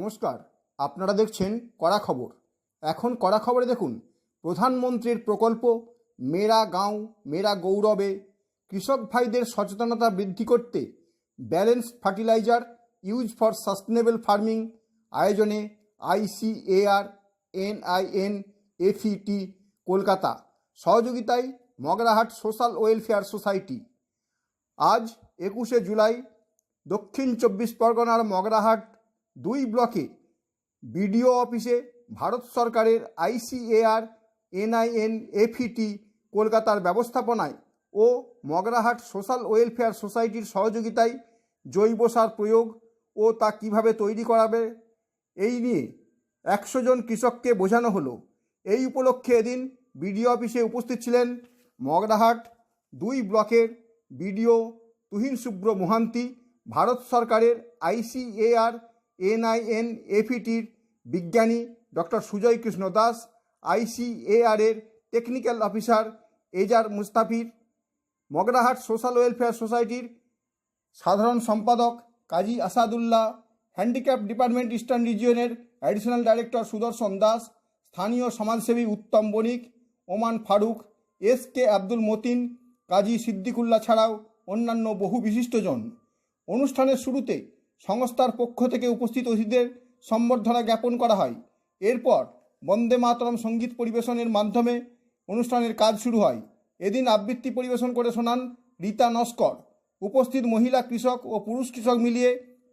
নমস্কার, আপনারা দেখছেন কড়া খবর। এখন কড়া খবরে দেখুন, প্রধানমন্ত্রীর প্রকল্প মেরা গাঁও মেরা গৌরবে কৃষক ভাইদের সচেতনতা বৃদ্ধি করতে balance fertiliser use for sustainable farming আয়োজনে ICAR NINFET কলকাতা সহযোগিতায় মগরাহাট সোশ্যাল ওয়েলফেয়ার সোসাইটি। আজ 21শে জুলাই দক্ষিণ 24 পরগনার মগরাহাট 2 ব্লকে বিডিও অফিসে ভারত সরকারের ICAR NINFET কলকাতার ব্যবস্থাপনায় ও মগরাহাট সোশ্যাল ওয়েলফেয়ার সোসাইটির সহযোগিতায় জৈব সার প্রয়োগ ও তা কীভাবে তৈরি করাবে এই নিয়ে 100 জন কৃষককে বোঝানো হলো। এই উপলক্ষে এদিন বিডিও অফিসে উপস্থিত ছিলেন মগরাহাট 2 ব্লকের বিডিও তুহিন শুভ্র মোহান্তি, ভারত সরকারের ICAR NINFETর বিজ্ঞানী ডক্টর সুজয় কৃষ্ণ দাস, ICAR এর technical officer Ejar Mustafir, Magrahat social welfare সোসাইটির সাধারণ সম্পাদক Kazi Asadullah, handicap department eastern রিজিয়নের অ্যাডিশনাল ডাইরেক্টর সুদর্শন দাস, স্থানীয় সমাজসেবী উত্তম বণিক, ওমান ফারুক, SK আব্দুল মতিন, কাজী সিদ্দিকুল্লাহ ছাড়াও অন্যান্য বহু বিশিষ্টজন। অনুষ্ঠানের শুরুতে সংস্থার পক্ষ থেকে উপস্থিত অতিথিদের সম্বর্ধনা জ্ঞাপন করা হয়। এরপর বন্দে মাতরম সঙ্গীত পরিবেশনের মাধ্যমে অনুষ্ঠানের কাজ শুরু হয়। এদিন আবৃত্তি পরিবেশন করে শোনান রীতা নস্কর। উপস্থিত মহিলা কৃষক ও পুরুষ কৃষক মিলিয়ে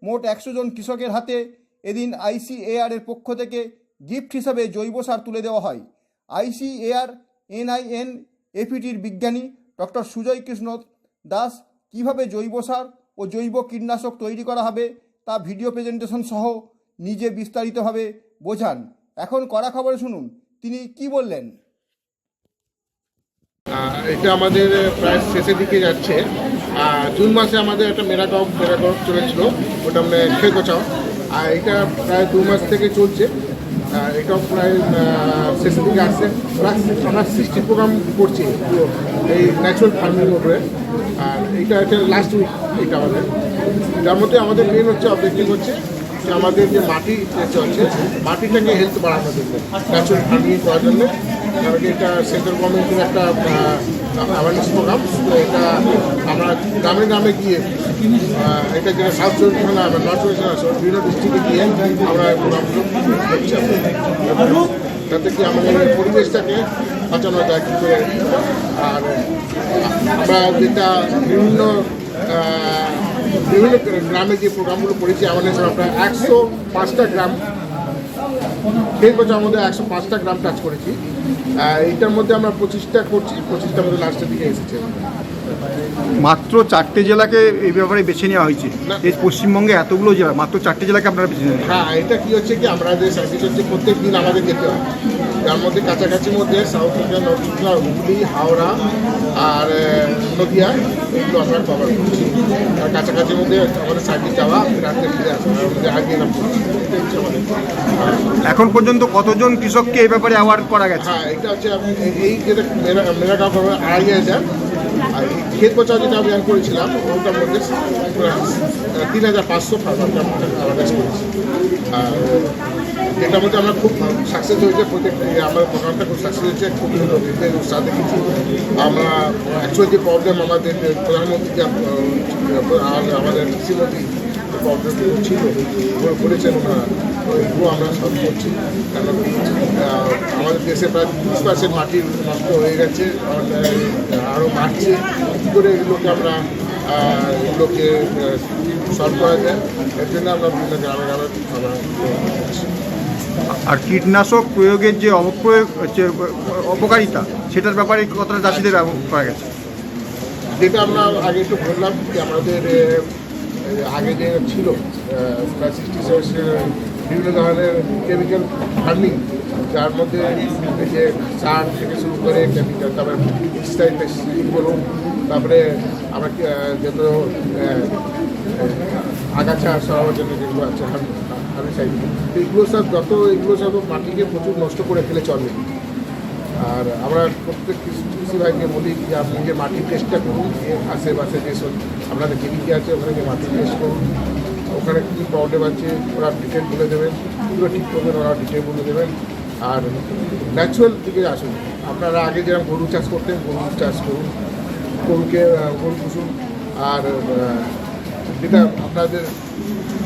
মোট 100 জন কৃষকের হাতে এদিন ICAR এর পক্ষ থেকে গিফট হিসাবে জৈব সার তুলে দেওয়া হয়। ICAR NINFETর বিজ্ঞানী ডক্টর সুজয় কৃষ্ণ দাস কীভাবে জৈব সার ও জৈব কীটনাশক তৈরি করা হবে তা ভিডিও প্রেজেন্টেশন সহ নিজে বিস্তারিতভাবে বোঝান। এখন কড়া খবরে শুনুন তিনি কি বললেন। এটা আমাদের প্রায় শেষের দিকে যাচ্ছে। জুন মাসে আমাদের একটা মেরাগাঁও চলেছিল, ওটা মানে খেয়ে গোছাও, আর এটা প্রায় 2 মাস থেকে চলছে। এটাও প্রায় শেষের দিকে আসছে। প্রায় আমরা 60 প্রোগ্রাম করছি এই ন্যাচারাল ফার্মিংয়ের উপরে, আর এইটা একটা লাস্ট উইক এটা আমাদের। যার মধ্যে আমাদের মেন হচ্ছে অবজেক্টিভ হচ্ছে যে আমাদের যে মাটি চলছে মাটিটাকে হেলথ বাড়ানোর জন্য, ন্যাচারাল ফার্মিং করার জন্য। কারণ এটা সেন্ট্রাল গভর্নমেন্টের একটা অ্যাওয়ারনেস প্রোগ্রাম। তো এটা আমরা গ্রামে গ্রামে গিয়ে এটা যেটা সাউথ চব্বিশ পরগনা নর্থ চব্বিশ পরগনা বিভিন্ন ডিস্ট্রিক্টে গিয়ে আমরা প্রোগ্রামগুলো করছি, যাতে কি আমাদের পরিবেশটাকে বাঁচানো যায় কী করে। আর আমরা যেটা বিভিন্ন গ্রামে যে প্রোগ্রামগুলো করেছি আমাদের প্রায় 105টা গ্রাম খেয়ে গোছার মধ্যে 105টা গ্রাম টাচ করেছি। এইটার মধ্যে আমরা 25টা করছি, 25টার মধ্যে লাস্টের দিকে এসেছে। মাত্র 4টে জেলাকে এই ব্যাপারে বেছে নেওয়া হয়েছে। এই পশ্চিমবঙ্গে এতগুলো জেলা, মাত্র 4টে জেলাকে আপনারা বেছে নেন? হ্যাঁ, এটা কি হচ্ছে কি আমাদের সার্ভিস হচ্ছে প্রত্যেক দিন আমাদের যেতে হয়। যার মধ্যে কাছাকাছির মধ্যে South India, North India, Hooghly, Howrah আর নদিয়া, এগুলো আমরা কভার করছি। আর কাছাকাছির মধ্যে আমাদের সার্ভিস যাওয়া, রাত্রে ফিরে আসা, আগে এরকম করছি। এখন পর্যন্ত কতজন কৃষককে এই ব্যাপারে অ্যাওয়ার্ড করা গেছে? হ্যাঁ, এটা হচ্ছে এই যেটা মেরাগাঁও 2,500, আর এই ক্ষেত গোছা যেটা অভিযান করেছিলাম ওটার মধ্যে 3,500 ফার্মারকে আমরা অ্যাওয়ারনেস করেছি। আর এটার মধ্যে আমরা খুব সাকসেস হয়েছে। প্রত্যেক আমাদের প্রোগ্রামটা খুব সাকসেস হয়েছে, খুব উৎসাহ দেখেছি আমরা। অ্যাকচুয়ালি যে প্রবলেম আমাদের প্রধানমন্ত্রী আর আমাদের কৃষিমন্ত্রী প্রবলেমগুলো ছিল বলেছেন ওনারা, ওইগুলো আমরা সলভ করছি। কারণ আমাদের দেশে প্রায় 30% মাটি নষ্ট হয়ে গেছে, আরও বাড়ছে। কী করে এগুলোকে আমরা সলভ করা যায়, এর জন্য আমরা বিভিন্ন গ্রামে গ্রামে আমরা করছি। আর কীটনাশক প্রয়োগের যে অপকারিতা, সেটার ব্যাপারে কতটা চাষিদের করা গেছে? যেটা আমরা আগে একটু বললাম যে আমাদের আগে যে ছিল প্রায় 60 বিভিন্ন ধরনের কেমিক্যাল ফার্মিং, যার মধ্যে যে সার থেকে শুরু করে কেমিক্যাল, তারপরে পেস্টিসাইড বলুন, তারপরে আমরা যত আগাছা সরাবার জন্য যেগুলো আছে হার্বিসাইড, এগুলো সব মাটিকে প্রচুর নষ্ট করে ফেলে চলে। আর আমরা প্রত্যেক কৃষি ভাইকে বলি যে আপনি যে মাটির টেস্টটা করুন, আশেপাশে যেসব আপনাদের কেমিক্যাল আছে ওখানে যে মাটির টেস্ট করুন, ওখানে কী প্রবলেম আছে ওরা ডিটেল বলে দেবেন, কীগুলো ঠিক করবেন ওরা ডিটেল বলে দেবেন। আর ন্যাচুরাল দিকে আসুন, আপনারা আগে যেরকম গরু চাষ করতেন গরু চাষ করুন, গরু পুষুন। আর যেটা আপনাদের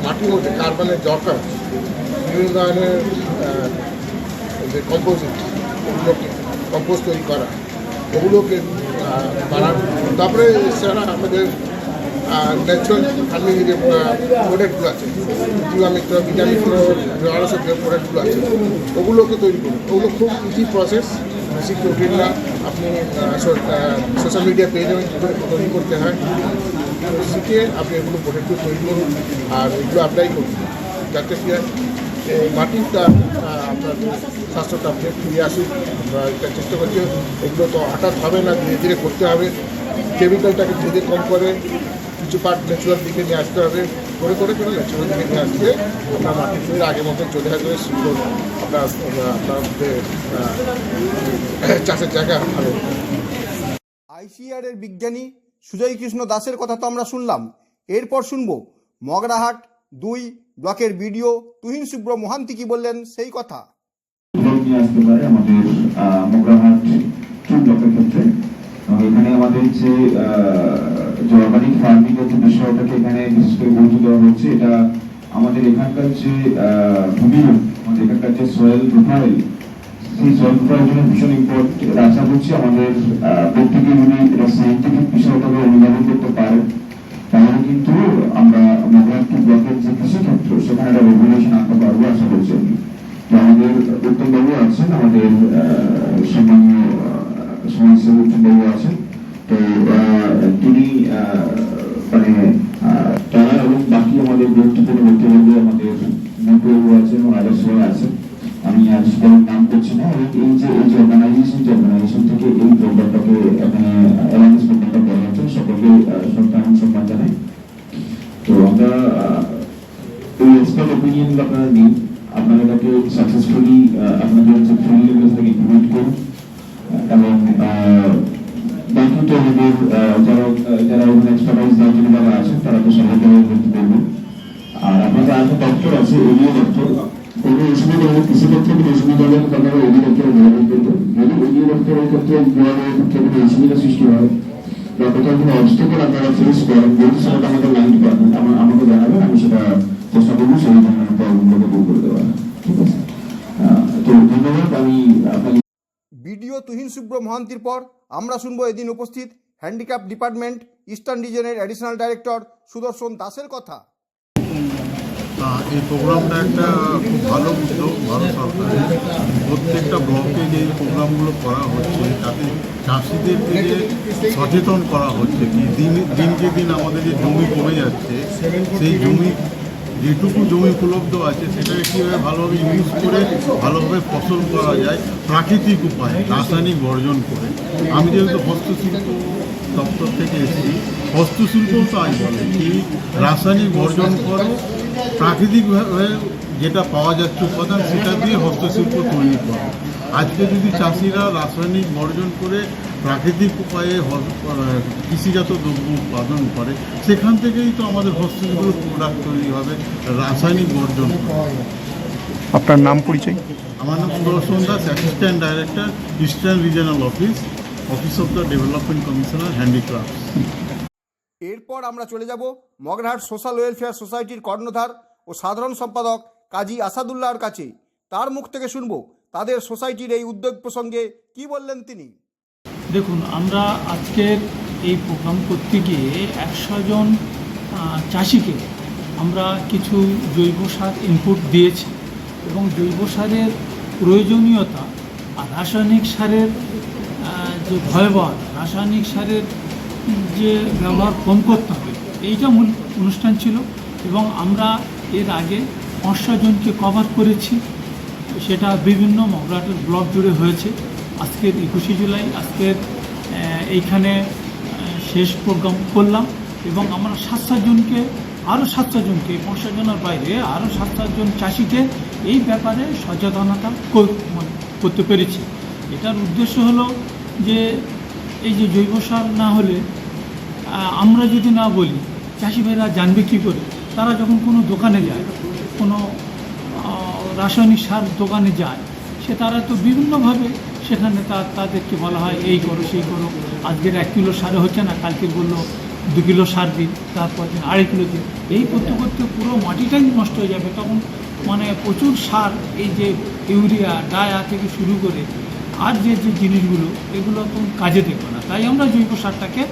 মাটির মধ্যে কার্বনের দরকার, বিভিন্ন ধরনের যে কম্পোজিট, ওগুলোকে কম্পোস্ট তৈরি করা, ওগুলোকে বাড়ান। তারপরে এছাড়া আমাদের ন্যাচারাল ফার্মিং যে প্রোডাক্টগুলো আছে, জীবামিত্র ভিটামিত্র আরও সব যে প্রোডাক্টগুলো আছে ওগুলোকে তৈরি করুন। ওগুলো খুব ইজি প্রসেস, বেশি প্রোটিন না। আপনি সোশ্যাল মিডিয়া পেয়ে যাবেন কী করে তৈরি করতে হয়, শিখে আপনি এগুলো প্রোডাক্টগুলো তৈরি করুন আর এগুলো অ্যাপ্লাই করুন, যাতে কি হয় এই মাটিটা আপনার স্বাস্থ্যটা আপনি ফিরে আসুন। আমরা এটা চেষ্টা করছি, এগুলো তো হঠাৎ হবে না, ধীরে ধীরে করতে হবে। কেমিক্যালটাকে ধীরে কম করে কিছু পার্ট ন্যাচুরাল দিকে নিয়ে আসতে হবে, করে করে করে ন্যাচুরাল দিকে নিয়ে আসলে আপনার মাটি ফিরে আগের মতো চলে আসবে, সুন্দর আপনার চাষের জায়গা ভালো। ICAR এর বিজ্ঞানী সুজয় কৃষ্ণ দাসের কথা তো আমরা শুনলাম। এরপর শুনবো মগরাহাট 2 ব্লকের বিডিও তুহিন শুভ্র মহান্তি কি বললেন সেই কথা। নিয়ে আসতে পারে আমাদের মগরাহাট 2 ব্লকের ক্ষেত্রে। এখানে আমাদের যে অর্গানিক ফার্মিং এর যে বিষয়টাকে এখানে বিশেষ করে গুরুত্ব দেওয়া হচ্ছে, এটা আমাদের এখানকার যে ভূমিরূপ, আমাদের এখানকার যে সয়েল প্রোফাইল, সেই সয়েল প্রোফাইলের জন্য ভীষণ ইম্পর্টেন্ট। আশা করছি আমাদের প্রত্যেকে যদি এটা সাইন্টিফিক বিষয়টাকে অনুধাবন করতে পারে, তাহলে কিন্তু আমরা মগরাহাট 2 ব্লকের যে কৃষিক্ষেত্র সেখানে একটা রেগুলেশন আনতে পারবো আশা করছি আমি। তো আমাদের উত্তমবাবু আছেন, আমাদের সম্মানীয় সমাজসেবী উত্তমবাবু আছেন, তো তিনি মানে তারা এবং বাকি আমাদের গুরুত্বপূর্ণ ব্যক্তিবর্গ আমাদের মন্ত্রীবাবু আছেন এবং আদর্শরা আছেন, আমি আজ কোনো নাম করছি না। এবং এই যে অর্গানাইজেশন থেকে এই প্রোগ্রামটাকে এখানে অ্যাওয়ারনেস প্রোগ্রামটা করা হচ্ছে, সকলকে সম্মান জানাই। তো আমরা এই এক্সপার্ট ওপিনিয়ন আপনারা নিন, আপনারা এটাকে সাকসেসফুলি আপনাদের যে ফিল্ড লেভেলটাকে ইমপ্লিমেন্ট করুন। এবং বাকি তো আমাদের যারা এখানে এক্সপার্টাইজ দেওয়ার জন্য যারা আছেন তারা তো সবাইকে বলতে পারবেন। আর আপনাদের আরেকটা দপ্তর আছে, এডিও দপ্তর। কোনো অসুবিধা হলে কৃষিক্ষেত্রে কোনো অসুবিধা হলে আপনারা এডিও দপ্তরে যোগাযোগ করবেন। যদি এডিও দপ্তরের ক্ষেত্রে যোগাযোগের ক্ষেত্রে কোনো অসুবিধা সৃষ্টি হয় বা কোথাও কোনো অবস্টেকল আপনারা ফেস করেন, যদি সেটা আমাদের লাইন পাবেন, আমাকে জানাবেন, আমি সেটা চেষ্টা করবো সেই ধরনের প্রবলেমগুলোকে দূর করে দেওয়ার। ঠিক আছে, তো ধন্যবাদ। আমি আপনাকে বিডিও তুহিন শুভ্র মহান্তির পর আমরা শুনবো এদিন উপস্থিত handicap department eastern region additional director Sudarshan দাসের কথা। এই প্রোগ্রামটা একটা খুব ভালো উদ্যোগ ভারত সরকারের। প্রত্যেকটা ব্লকে যে প্রোগ্রামগুলো করা হচ্ছে তাতে চাষিদেরকে যে সচেতন করা হচ্ছে কি দিনকে দিন আমাদের যে জমি কমে যাচ্ছে, সেই জমি যেটুকু জমি উপলব্ধ আছে সেটাকে কীভাবে ভালোভাবে ইউজ করে ভালোভাবে ফসল করা যায় প্রাকৃতিক উপায়ে, রাসায়নিক বর্জন করে। আমি যেহেতু হস্তশিল্প দপ্তর থেকে এসেছি, হস্তশিল্পও তাই বলে কি রাসায়নিক বর্জন করে প্রাকৃতিকভাবে যেটা পাওয়া যাচ্ছে উপাদান সেটা দিয়ে হস্তশিল্প তৈরি করে। আজকে যদি চাষিরা রাসায়নিক বর্জন করে প্রাকৃতিক উপায়ে কৃষিজাত দ্রব্য উৎপাদন করে, সেখান থেকেই তো আমাদের হস্তশিল্পের প্রোডাক্ট তৈরি হবে রাসায়নিক বর্জন করে। আপনার নাম পরিচয়? আমার নাম Sudarshan Das, assistant director, eastern regional office of the development commissioner, handicrafts. এরপর আমরা চলে যাব মগরাহাট সোশ্যাল ওয়েলফেয়ার সোসাইটির কর্ণধার ও সাধারণ সম্পাদক কাজী আসাদুল্লাহর কাছে। তার মুখ থেকে শুনবো তাদের সোসাইটির এই উদ্যোগ প্রসঙ্গে কি বললেন তিনি। দেখুন, আমরা আজকের এই প্রোগ্রাম করতে গিয়ে 100 জন চাষিকে আমরা কিছু জৈব সার ইনপুট দিয়েছি এবং জৈব সারের প্রয়োজনীয়তা আর রাসায়নিক সারের যে ভয়াবহ, রাসায়নিক সারের যে ব্যবহার কম করতে হবে, এইটা মূল অনুষ্ঠান ছিল। এবং আমরা এর আগে 500 জনকে কভার করেছি, সেটা বিভিন্ন মগরাহাটের ব্লক জুড়ে হয়েছে। আজকের 21শে জুলাই আজকের এইখানে শেষ প্রোগ্রাম করলাম এবং আমরা 700 জনকে, আরও 700 জনকে, 500 জনের বাইরে আরও 700 জন চাষিকে এই ব্যাপারে সচেতনতা করতে পেরেছি। এটার উদ্দেশ্য হলো যে এই যে জৈব সার না হলে আমরা যদি না বলি চাষি ভাইরা জানবে কী করে তারা যখন কোনো দোকানে যায়, কোনো রাসায়নিক সার দোকানে যায়, তারা তো বিভিন্নভাবে সেখানে তাদেরকে বলা হয় এই করো সেই করো, আজকের 1 কিলো সারে হচ্ছে না, কালকে বললো 2 কিলো সার দিন, তারপর দিন 2.5 কিলো দিন, এই করতে করতে পুরো মাটিটাই নষ্ট হয়ে যাবে। তখন মানে প্রচুর সার, এই যে ইউরিয়া ডায়া থেকে শুরু করে আর যে জিনিসগুলো, এগুলো তো কাজে দেবে না। তাই আমরা জৈব সারটাকে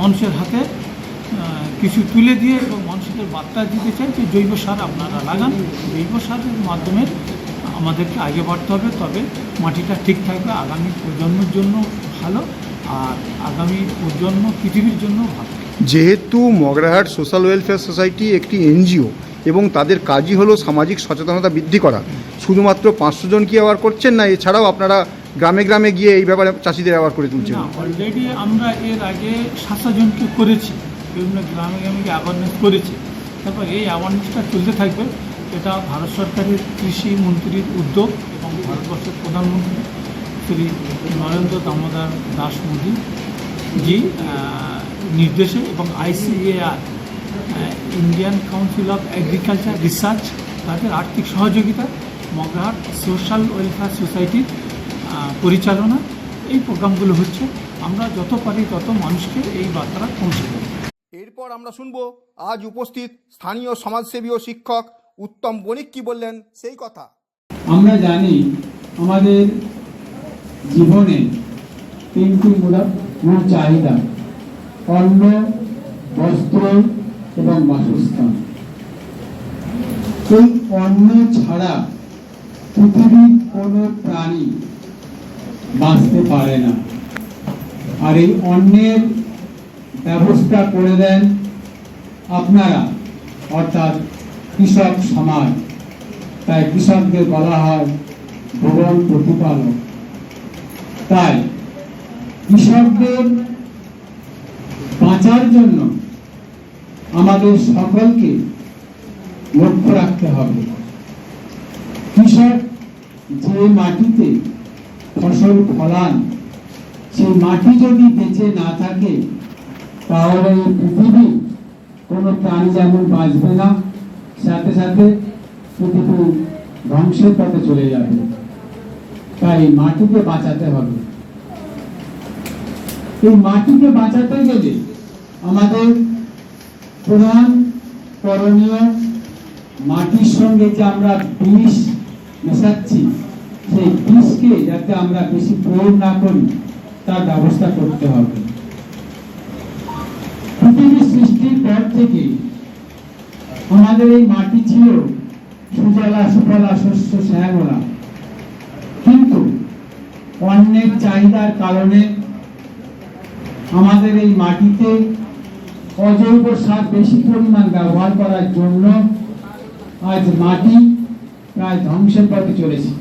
মানুষের হাতে কিছু তুলে দিয়ে এবং মানুষের বার্তা দিতে চাই যে জৈব সার আপনারা লাগান। জৈব সারের মাধ্যমে আমাদেরকে আগে বাড়তে হবে, তবে মাটিটা ঠিক থাকবে, আগামী প্রজন্মের জন্য ভালো, আর আগামী প্রজন্ম পৃথিবীর জন্য ভালো। যেহেতু মগরাহাট সোশ্যাল ওয়েলফেয়ার সোসাইটি একটি এনজিও এবং তাদের কাজই হলো সামাজিক সচেতনতা বৃদ্ধি করা, শুধুমাত্র 500 জন কি অ্যাওয়ার করছেন না, এছাড়াও আপনারা গ্রামে গ্রামে গিয়ে এই ব্যাপারে চাষিদের অ্যাওয়ার করে তুলছেন? না, অলরেডি আমরা এর আগে 700 জনকে করেছি, বিভিন্ন গ্রামে গ্রামে অ্যাওয়ারনেস করেছি। তারপর এই অ্যাওয়ারনেসটা চলতে থাকবে। এটা ভারত সরকারের কৃষি মন্ত্রীর উদ্যোগ এবং ভারতবর্ষের প্রধানমন্ত্রী শ্রী নরেন্দ্র দামোদর দাস মোদী জি নির্দেশে এবং ICAR Indian council of agriculture research তাদের আর্থিক সহযোগিতা, মগরাহাট সোশ্যাল ওয়েলফেয়ার সোসাইটির পরিচালনা এই প্রোগ্রামগুলো হচ্ছে। আমরা যত পারি তত মানুষকে এই বার্তাটা পৌঁছে দেব। এরপর আমরা শুনবো আজ উপস্থিত স্থানীয় সমাজসেবী ও শিক্ষক উত্তম বণিক কি বললেন সেই কথা। আমরা জানি আমাদের জীবনে 3টি মূল চাহিদা: অন্ন, বস্ত্র এবং বাসস্থান। এই অন্ন ছাড়া পৃথিবীর কোনো প্রাণী বাঁচতে পারে না। আর এই অন্নের ব্যবস্থা করে দেন আপনারা, অর্থাৎ কৃষক সমাজ। তাই কৃষকদের বলা হয় ভুবন প্রতিপালক। তাই কৃষকদের বাঁচার জন্য আমাদের সকলকে লক্ষ্য রাখতে হবে। কৃষক যে মাটিতে ফসল ফলান, সেই মাটি যদি বেঁচে না থাকে, তাহলে এই পৃথিবী কোনো প্রাণী যেমন বাঁচবে না, সাথে সাথে পৃথিবী ধ্বংসের পথে চলে যাবে। তাই মাটিকে বাঁচাতে হবে। এই মাটিকে বাঁচাতে গেলে আমাদের প্রধান করণীয়, মাটির সঙ্গে যে আমরা বিষ মেশাচ্ছি, সেই বিষকে যাতে আমরা বেশি প্রয়োগ না করি তার ব্যবস্থা করতে হবে। পৃথিবীর সৃষ্টির পর থেকে আমাদের এই মাটি ছিল সুজলা সুফলা শস্য শ্যামলা, কিন্তু অন্যের চাহিদার কারণে আমাদের এই মাটিতে অজৈব সার বেশি পরিমাণ ব্যবহার করার জন্য আজ মাটি প্রায় ধ্বংসের পথে চলেছে।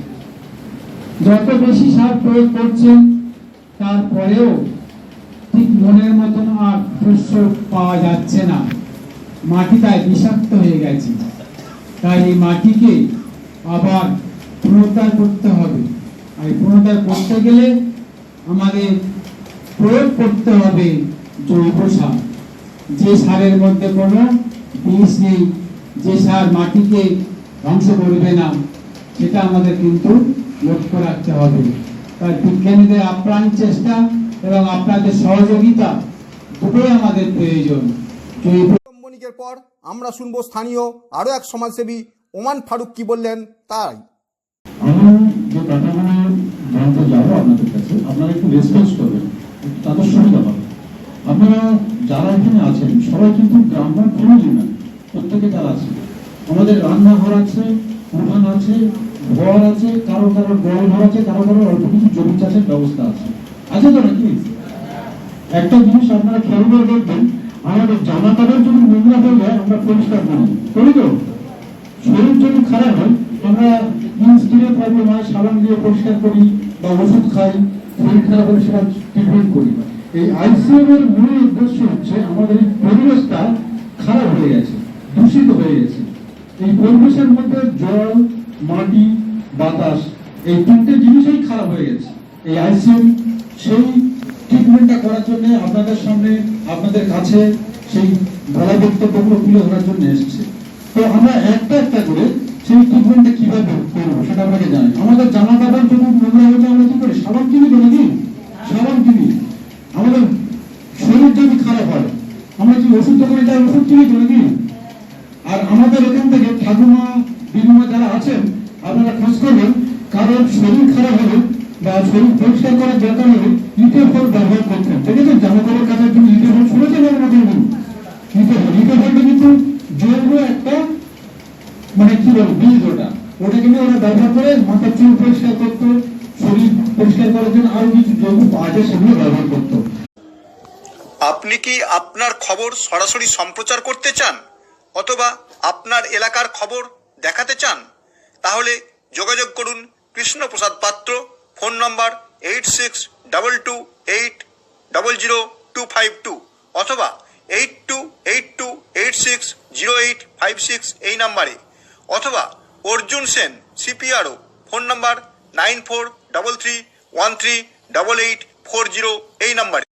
যত বেশি সার প্রয়োগ করছেন, তারপরেও ঠিক মনের মতন আর শস্য পাওয়া যাচ্ছে না, মাটিটাই বিষাক্ত হয়ে গেছে। তাই এই মাটিকে আবার পুনরুদ্ধার করতে হবে। আর পুনরুদ্ধার করতে গেলে আমাদের প্রয়োগ করতে হবে জৈব সার, যে সারের মধ্যে কোনো বিষ নেই, যে সার মাটিকে ধ্বংস করবে না, সেটা আমাদের কিন্তু লক্ষ্য রাখতে হবে। তাই বিজ্ঞানীদের আপ্রাণ চেষ্টা এবং আপনাদের সহযোগিতা দুটোই আমাদের প্রয়োজন। উত্তম বণিকের পর আমরা শুনবো স্থানীয় আরও এক সমাজসেবী ওমান ফারুক কি বললেন তাই। আমি যে কাঠামো জানতে যাবো আপনাদের কাছে, আপনারা একটু রেসপন্স করবেন, তাদের সুবিধা হবে। আপনারা যারা এখানে আছেন সবাই কিন্তু গ্রাম্য ফ্যামিলি না, প্রত্যেকে তারা আছে। আমাদের রান্নাঘর আছে, উঠান আছে, ঘর আছে, কারো কারো গোয়াল ঘর আছে, কারো কারো অল্প কিছু জমি চাষের ব্যবস্থা আছে। আছে তো নাকি? একটা জিনিস আপনারা খেয়াল করে দেখবেন, আমাদের জামা কাপড় যদি নোংরা হয়ে যায় আমরা পরিষ্কার করি তো, শরীর যদি খারাপ হয় আমরা স্কিনের প্রবলেম হয় সাবান দিয়ে পরিষ্কার করি বা ওষুধ খাই, শরীর খারাপ হলে সেটা ট্রিটমেন্ট করি। এই ICM এর মূল উদ্দেশ্য হচ্ছে আমাদের এই পরিবেশটা খারাপ হয়ে গেছে, দূষিত হয়ে গেছে। এই পরিবেশের মধ্যে জল, মাটি, বাতাস, এই 3টে জিনিসই খারাপ হয়ে গেছে। এই ICM সেই ট্রিটমেন্টটা করার জন্য আপনাদের সামনে, আপনাদের কাছে সেই বলা বক্তব্যগুলো তুলে ধরার জন্য এসছে। তো আমরা একটা একটা করে সেই ট্রিটমেন্টটা কিভাবে করবো সেটা আপনাকে জানি। আমাদের জামা কাপড় যদি নোংরা হয়েছে আমরা কি করি? সাবান কিনি তো নাকি? সাবান কিনি। আমাদের শরীর যদি খারাপ হয় আমরা কি ওষুধ দোকানে যাই, ওষুধ কিনি তো নাকি? আর আমাদের এখান থেকে ঠাকুমা দিদিমা যারা আছেন আপনারা খোঁজ করবেন, কারোর শরীর খারাপ হলে বা শরীর পরিষ্কার করার দরকার হলে ইটেফল ব্যবহার করতেন। দেখেছেন জামা কাপড় কাচার জন্য ইটেফল শুনেছেন আপনাদের? ইটেফলটা কিন্তু জৈব একটা মানে কি বলবো বীজ, ওটা কিন্তু ওরা ব্যবহার করে মাথার চুল পরিষ্কার করতো, শরীর পরিষ্কার করার জন্য আরো কিছু জৈব পাওয়া যায় সেগুলো ব্যবহার করতো। আপনি কি আপনার খবর সরাসরি সম্প্রচার করতে চান অথবা আপনার এলাকার খবর দেখাতে চান? তাহলে যোগাযোগ করুন কৃষ্ণপ্রসাদ পাত্র, ফোন নম্বর 8622800252 অথবা 8282860856 এই নাম্বারে, অথবা অর্জুন সেন CPRO, ফোন নম্বর 9433138840 এই নাম্বারে।